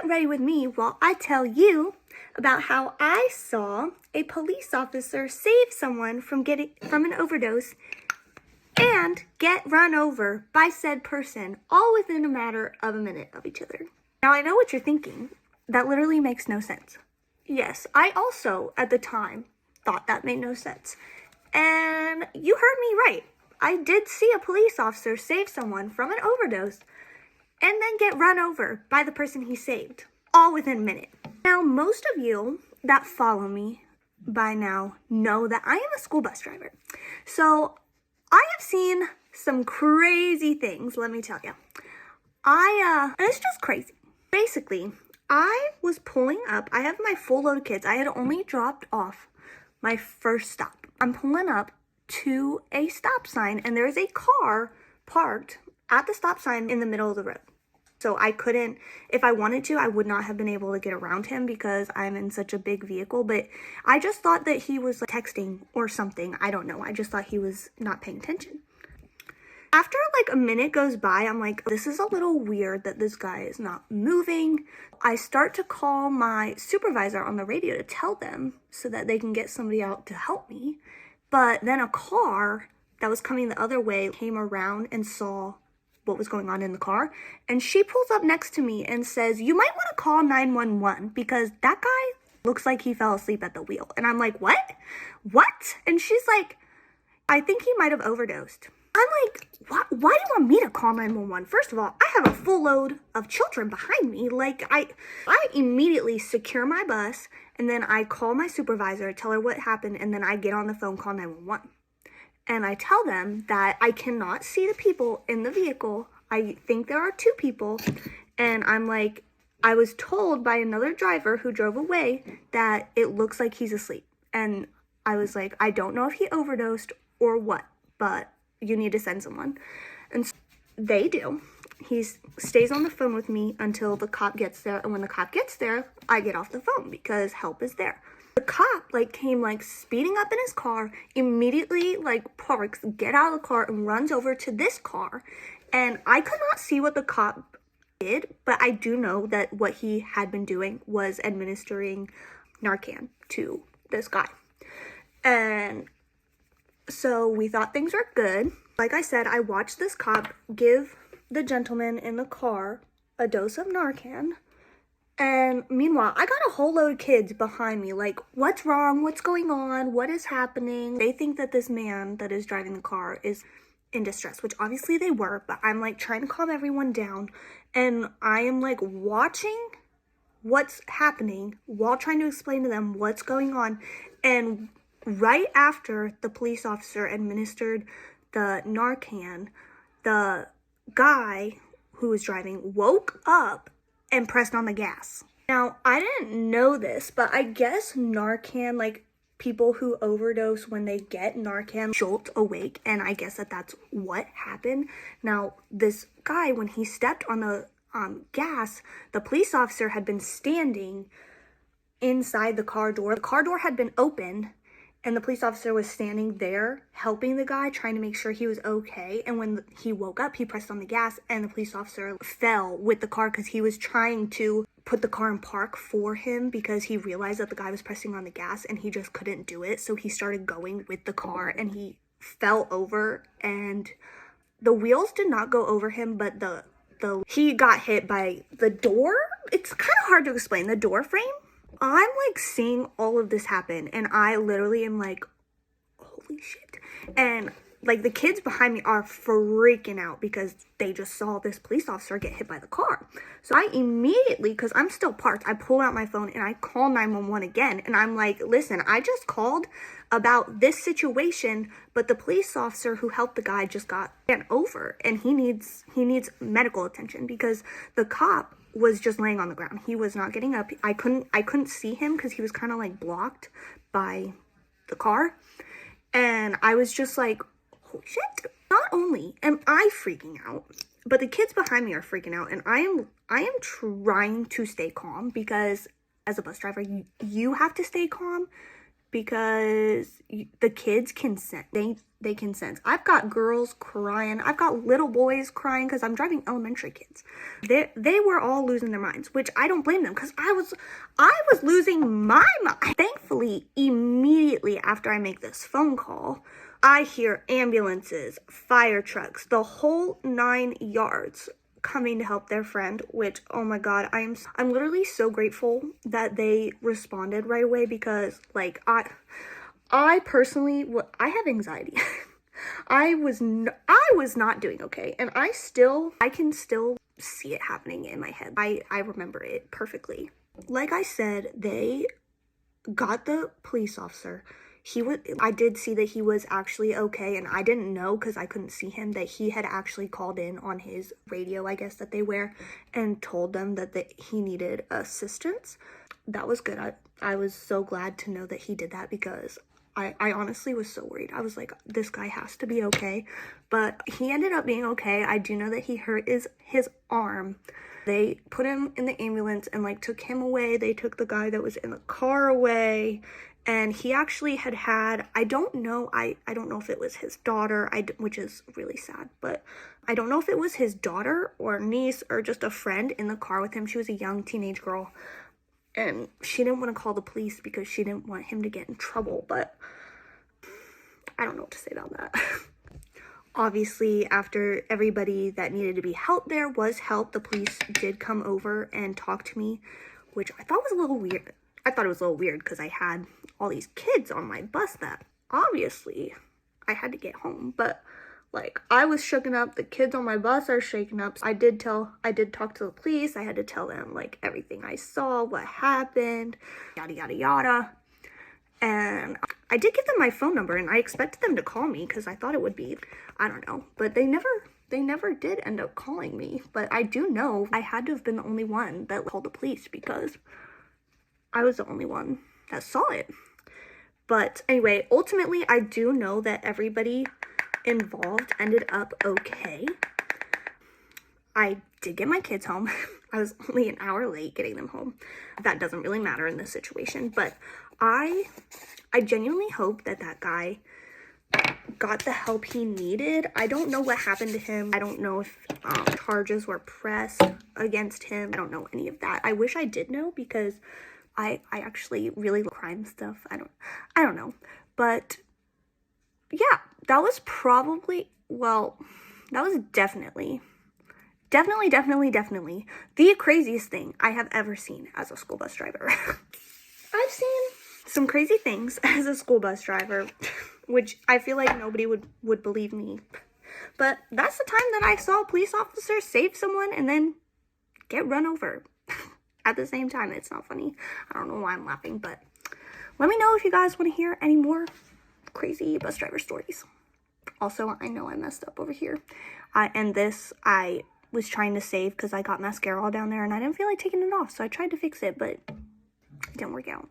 get ready with me while I tell you about how I saw a police officer save someone from an overdose and get run over by said person, all within a matter of a minute of each other. Now, I know what you're thinking. That literally makes no sense. Yes, I also, at the time, thought that made no sense. And you heard me right. I did see a police officer save someone from an overdose and then get run over by the person he saved, all within a minute. Now, most of you that follow me by now know that I am a school bus driver. So I have seen some crazy things, let me tell you. It's just crazy. Basically, I was pulling up. I have my full load of kids. I had only dropped off my first stop. I'm pulling up to a stop sign, and there is a car parked at the stop sign in the middle of the road. So I couldn't, if I wanted to, I would not have been able to get around him because I'm in such a big vehicle. But I just thought that he was texting or something. I don't know. I just thought he was not paying attention. After like a minute goes by, I'm like, this is a little weird that this guy is not moving. I start to call my supervisor on the radio to tell them so that they can get somebody out to help me. But then a car that was coming the other way came around and saw what was going on in the car. And she pulls up next to me and says, you might want to call 911 because that guy looks like he fell asleep at the wheel. And I'm like, what? And she's like, I think he might have overdosed. I'm like, why do you want me to call 911? First of all, I have a full load of children behind me. Like, I immediately secure my bus, and then I call my supervisor, tell her what happened, and then I get on the phone, call 911. And I tell them that I cannot see the people in the vehicle. I think there are 2 people. And I'm like, I was told by another driver who drove away that it looks like he's asleep. And I was like, I don't know if he overdosed or what, but you need to send someone. And so they do. He stays on the phone with me until the cop gets there. And when the cop gets there, I get off the phone because help is there. The cop came speeding up in his car, immediately parks, get out of the car and runs over to this car. And I could not see what the cop did, but I do know that what he had been doing was administering Narcan to this guy. And so we thought things were good. Like I said, I watched this cop give the gentleman in the car a dose of Narcan. And meanwhile, I got a whole load of kids behind me. Like, what's wrong? What's going on? What is happening? They think that this man that is driving the car is in distress, which obviously they were. But I'm trying to calm everyone down. And I am watching what's happening while trying to explain to them what's going on. And right after the police officer administered the Narcan, the guy who was driving woke up and pressed on the gas. Now, I didn't know this, but I guess Narcan, people who overdose when they get Narcan jolt awake, and I guess that's what happened. Now, this guy, when he stepped on the gas, the police officer had been standing inside the car door. The car door had been open, and the police officer was standing there helping the guy, trying to make sure he was okay. And when he woke up, he pressed on the gas, and the police officer fell with the car because he was trying to put the car in park for him because he realized that the guy was pressing on the gas and he just couldn't do it. So he started going with the car and he fell over, and the wheels did not go over him, but he got hit by the door. It's kind of hard to explain, the door frame. I'm seeing all of this happen, and I literally am holy shit. And the kids behind me are freaking out because they just saw this police officer get hit by the car. So I immediately, because I'm still parked, I pull out my phone and I call 911 again. And I'm like, listen, I just called about this situation, but the police officer who helped the guy just got ran over, and he needs medical attention because the cop was just laying on the ground. He was not getting up. I couldn't see him because he was kind of blocked by the car. And I was just like, holy shit. Not only am I freaking out, but the kids behind me are freaking out. And I am trying to stay calm because as a bus driver, you have to stay calm because the kids can sense. they can sense. I've got girls crying. I've got little boys crying because I'm driving elementary kids. They were all losing their minds, which I don't blame them because I was losing my mind. Thankfully, immediately after I make this phone call, I hear ambulances, fire trucks, the whole 9 yards coming to help their friend, which, oh my God, I'm literally so grateful that they responded right away because, like, I personally, I have anxiety. I was not doing okay, and I can still see it happening in my head. I remember it perfectly. Like I said, they got the police officer. I did see that he was actually okay, and I didn't know because I couldn't see him that he had actually called in on his radio, I guess, that they wear, and told them that he needed assistance. That was good. I was so glad to know that he did that because I honestly was so worried. I was like, this guy has to be okay, but he ended up being okay. I do know that he hurt his arm. They put him in the ambulance and, like, took him away. They took the guy that was in the car away. And he actually had, I don't know if it was his daughter, which is really sad, but I don't know if it was his daughter or niece or just a friend in the car with him. She was a young teenage girl, and she didn't want to call the police because she didn't want him to get in trouble, but I don't know what to say about that. Obviously, after everybody that needed to be helped there was helped, the police did come over and talk to me, which I thought was a little weird. I thought it was a little weird because I had all these kids on my bus that obviously I had to get home. But, like, I was shooken up. The kids on my bus are shaken up. I did talk to the police. I had to tell them, like, everything I saw, what happened, yada, yada, yada. And I did give them my phone number, and I expected them to call me because I thought it would be, I don't know. But they never did end up calling me. But I do know I had to have been the only one that called the police because I was the only one that saw it. But anyway, ultimately, I do know that everybody involved ended up okay. I did get my kids home. I was only an hour late getting them home. That doesn't really matter in this situation, but I genuinely hope that guy got the help he needed. I don't know what happened to him. I don't know if charges were pressed against him. I don't know any of that. I wish I did know because I actually really love crime stuff. I don't know. But yeah, that was definitely the craziest thing I have ever seen as a school bus driver. I've seen some crazy things as a school bus driver, which I feel like nobody would believe me. But that's the time that I saw a police officer save someone and then get run over. At the same time, it's not funny. I don't know why I'm laughing, but let me know if you guys want to hear any more crazy bus driver stories. Also, I know I messed up over here. And this, I was trying to save because I got mascara all down there and I didn't feel like taking it off. So I tried to fix it, but it didn't work out.